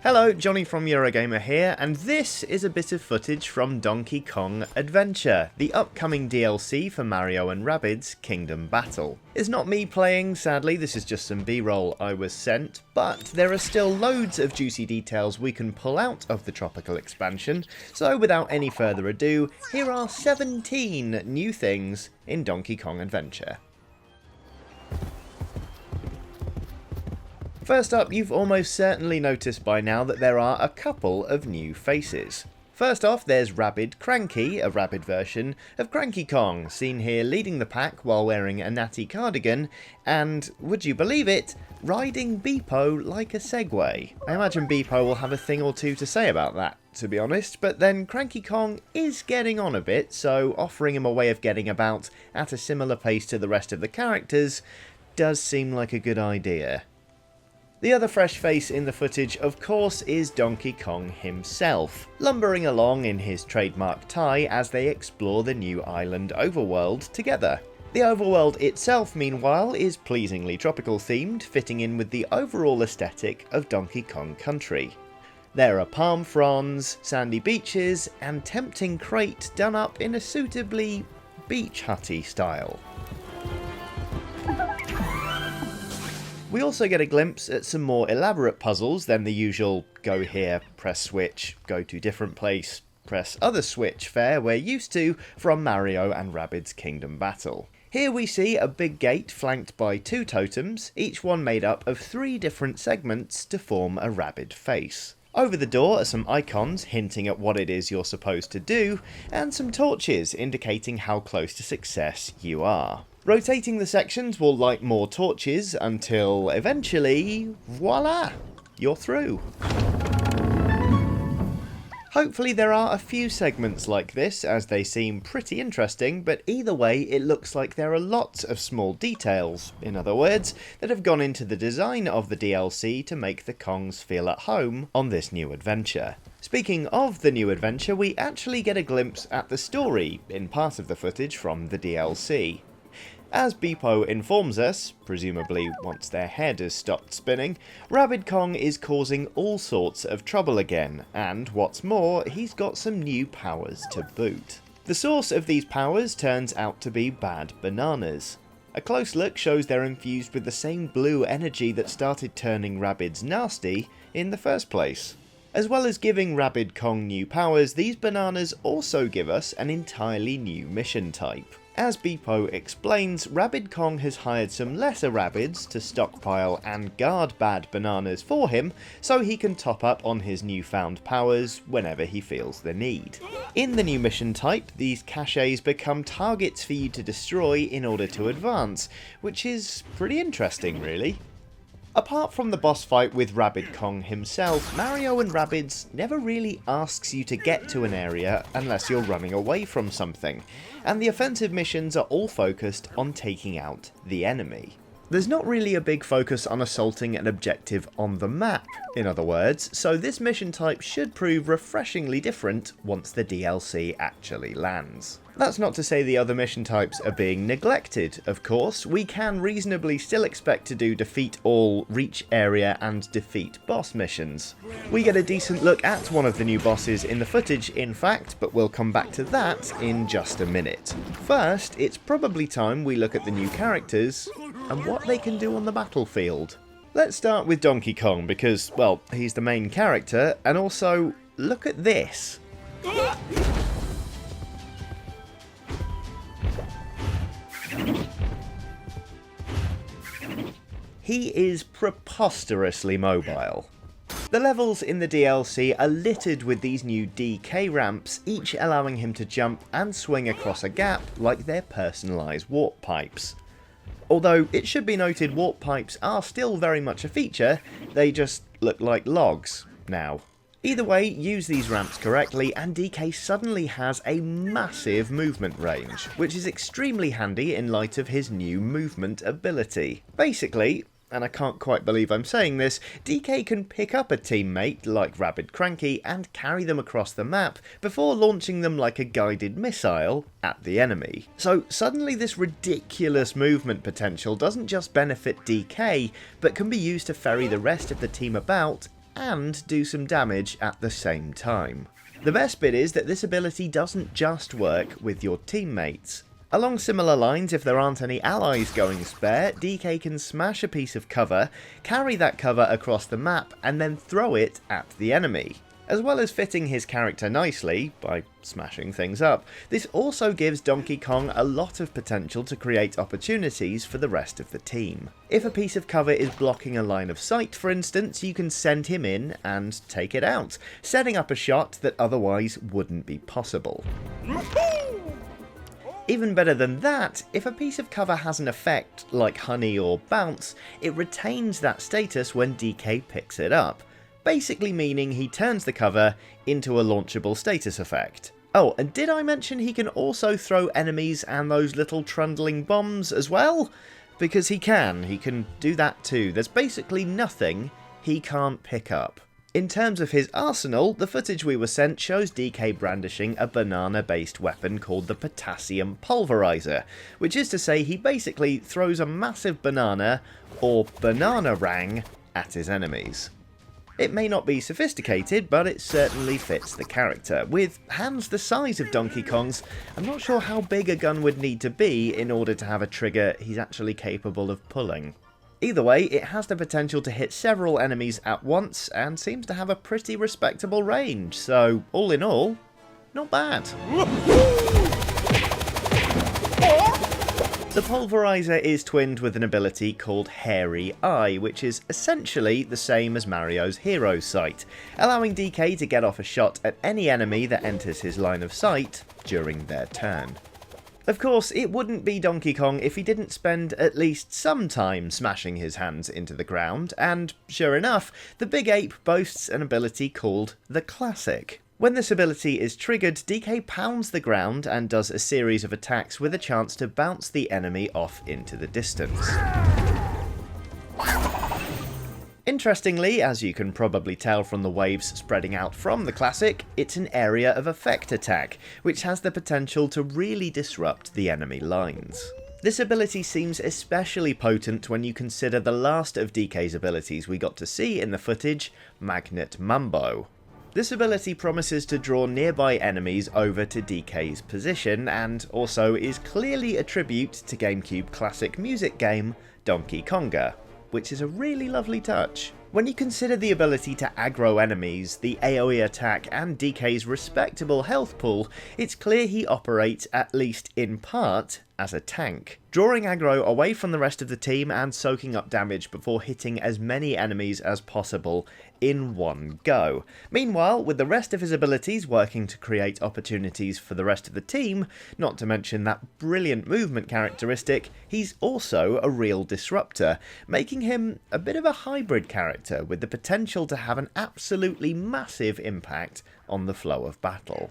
Hello, Johnny from Eurogamer here, and this is a bit of footage from Donkey Kong Adventure, the upcoming DLC for Mario and Rabbids Kingdom Battle. It's not me playing, sadly, this is just some B-roll I was sent, but there are still loads of juicy details we can pull out of the tropical expansion, so without any further ado, here are 17 new things in Donkey Kong Adventure. First up, you've almost certainly noticed by now that there are a couple of new faces. First off, there's Rabbid Cranky, a Rabbid version of Cranky Kong, seen here leading the pack while wearing a natty cardigan, and, would you believe it, riding Beepo like a Segway. I imagine Beepo will have a thing or two to say about that, to be honest, but then Cranky Kong is getting on a bit, so offering him a way of getting about at a similar pace to the rest of the characters does seem like a good idea. The other fresh face in the footage, of course, is Donkey Kong himself, lumbering along in his trademark tie as they explore the new island overworld together. The overworld itself, meanwhile, is pleasingly tropical themed, fitting in with the overall aesthetic of Donkey Kong Country. There are palm fronds, sandy beaches, and tempting crate done up in a suitably beach hutty style. We also get a glimpse at some more elaborate puzzles than the usual go here, press switch, go to different place, press other switch fare we're used to from Mario and Rabbids Kingdom Battle. Here we see a big gate flanked by two totems, each one made up of 3 different segments to form a Rabbid face. Over the door are some icons hinting at what it is you're supposed to do, and some torches indicating how close to success you are. Rotating the sections will light more torches until eventually, voila, you're through. Hopefully there are a few segments like this, as they seem pretty interesting, but either way it looks like there are lots of small details, in other words, that have gone into the design of the DLC to make the Kongs feel at home on this new adventure. Speaking of the new adventure, we actually get a glimpse at the story in part of the footage from the DLC. As Beepo informs us, presumably once their head has stopped spinning, Rabbid Kong is causing all sorts of trouble again, and what's more, he's got some new powers to boot. The source of these powers turns out to be bad bananas. A close look shows they're infused with the same blue energy that started turning Rabbids nasty in the first place. As well as giving Rabbid Kong new powers, these bananas also give us an entirely new mission type. As Beepo explains, Rabbid Kong has hired some lesser Rabbids to stockpile and guard bad bananas for him, so he can top up on his newfound powers whenever he feels the need. In the new mission type, these caches become targets for you to destroy in order to advance, which is pretty interesting really. Apart from the boss fight with Rabbid Kong himself, Mario and Rabbids never really asks you to get to an area unless you're running away from something, and the offensive missions are all focused on taking out the enemy. There's not really a big focus on assaulting an objective on the map, in other words, so this mission type should prove refreshingly different once the DLC actually lands. That's not to say the other mission types are being neglected, of course. We can reasonably still expect to do defeat all, reach area and defeat boss missions. We get a decent look at one of the new bosses in the footage in fact, but we'll come back to that in just a minute. First, it's probably time we look at the new characters and what they can do on the battlefield. Let's start with Donkey Kong because, well, he's the main character, and also, look at this. He is preposterously mobile. The levels in the DLC are littered with these new DK ramps, each allowing him to jump and swing across a gap like they're personalised warp pipes. Although, it should be noted warp pipes are still very much a feature, they just look like logs now. Either way, use these ramps correctly and DK suddenly has a massive movement range, which is extremely handy in light of his new movement ability. Basically, and I can't quite believe I'm saying this, DK can pick up a teammate like Rabbid Cranky and carry them across the map before launching them like a guided missile at the enemy. So suddenly this ridiculous movement potential doesn't just benefit DK, but can be used to ferry the rest of the team about and do some damage at the same time. The best bit is that this ability doesn't just work with your teammates. Along similar lines, if there aren't any allies going spare, DK can smash a piece of cover, carry that cover across the map, and then throw it at the enemy. As well as fitting his character nicely, by smashing things up, this also gives Donkey Kong a lot of potential to create opportunities for the rest of the team. If a piece of cover is blocking a line of sight, for instance, you can send him in and take it out, setting up a shot that otherwise wouldn't be possible. Even better than that, if a piece of cover has an effect like honey or bounce, it retains that status when DK picks it up, basically meaning he turns the cover into a launchable status effect. Oh, and did I mention he can also throw enemies and those little trundling bombs as well? Because he can do that too. There's basically nothing he can't pick up. In terms of his arsenal, the footage we were sent shows DK brandishing a banana-based weapon called the Potassium Pulverizer, which is to say he basically throws a massive banana, or banana-rang, at his enemies. It may not be sophisticated, but it certainly fits the character. With hands the size of Donkey Kong's, I'm not sure how big a gun would need to be in order to have a trigger he's actually capable of pulling. Either way, it has the potential to hit several enemies at once, and seems to have a pretty respectable range, so all in all, not bad. The Pulverizer is twinned with an ability called Hairy Eye, which is essentially the same as Mario's Hero Sight, allowing DK to get off a shot at any enemy that enters his line of sight during their turn. Of course, it wouldn't be Donkey Kong if he didn't spend at least some time smashing his hands into the ground, and sure enough, the Big Ape boasts an ability called the Classic. When this ability is triggered, DK pounds the ground and does a series of attacks with a chance to bounce the enemy off into the distance. Interestingly, as you can probably tell from the waves spreading out from the Classic, it's an area of effect attack, which has the potential to really disrupt the enemy lines. This ability seems especially potent when you consider the last of DK's abilities we got to see in the footage, Magnet Mumbo. This ability promises to draw nearby enemies over to DK's position, and also is clearly a tribute to GameCube classic music game Donkey Konga, which is a really lovely touch. When you consider the ability to aggro enemies, the AoE attack, and DK's respectable health pool, it's clear he operates, at least in part, as a tank, drawing aggro away from the rest of the team and soaking up damage before hitting as many enemies as possible in one go. Meanwhile, with the rest of his abilities working to create opportunities for the rest of the team, not to mention that brilliant movement characteristic, he's also a real disruptor, making him a bit of a hybrid character with the potential to have an absolutely massive impact on the flow of battle.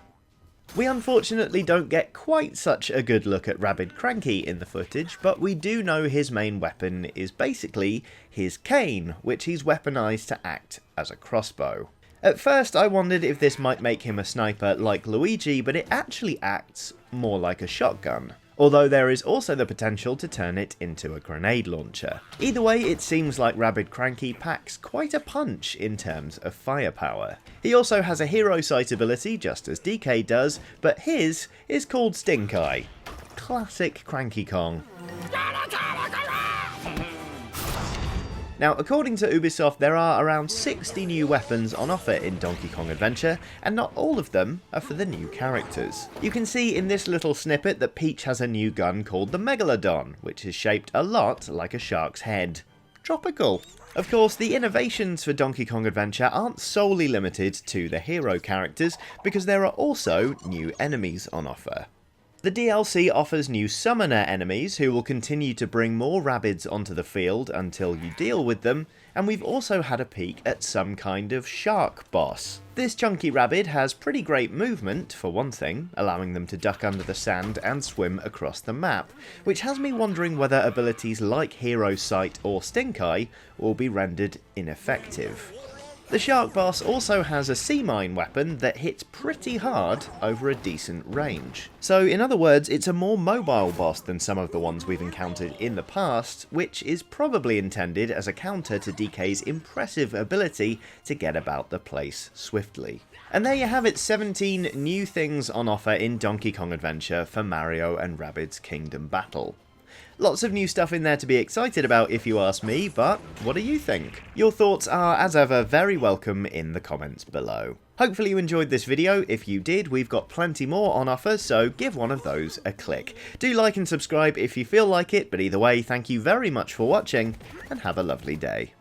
We unfortunately don't get quite such a good look at Rabbid Cranky in the footage, but we do know his main weapon is basically his cane, which he's weaponized to act as a crossbow. At first I wondered if this might make him a sniper like Luigi, but it actually acts more like a shotgun. Although there is also the potential to turn it into a grenade launcher. Either way, it seems like Rabbid Cranky packs quite a punch in terms of firepower. He also has a hero sight ability, just as DK does, but his is called Stink Eye. Classic Cranky Kong. Now, according to Ubisoft, there are around 60 new weapons on offer in Donkey Kong Adventure, and not all of them are for the new characters. You can see in this little snippet that Peach has a new gun called the Megalodon, which is shaped a lot like a shark's head. Tropical. Of course, the innovations for Donkey Kong Adventure aren't solely limited to the hero characters, because there are also new enemies on offer. The DLC offers new summoner enemies who will continue to bring more Rabbids onto the field until you deal with them, and we've also had a peek at some kind of shark boss. This chunky Rabbid has pretty great movement, for one thing, allowing them to duck under the sand and swim across the map, which has me wondering whether abilities like Hero Sight or Stink Eye will be rendered ineffective. The shark boss also has a sea mine weapon that hits pretty hard over a decent range. So in other words, it's a more mobile boss than some of the ones we've encountered in the past, which is probably intended as a counter to DK's impressive ability to get about the place swiftly. And there you have it, 17 new things on offer in Donkey Kong Adventure for Mario and Rabbids Kingdom Battle. Lots of new stuff in there to be excited about if you ask me, but what do you think? Your thoughts are, as ever, very welcome in the comments below. Hopefully you enjoyed this video. If you did, we've got plenty more on offer, so give one of those a click. Do like and subscribe if you feel like it, but either way, thank you very much for watching, and have a lovely day.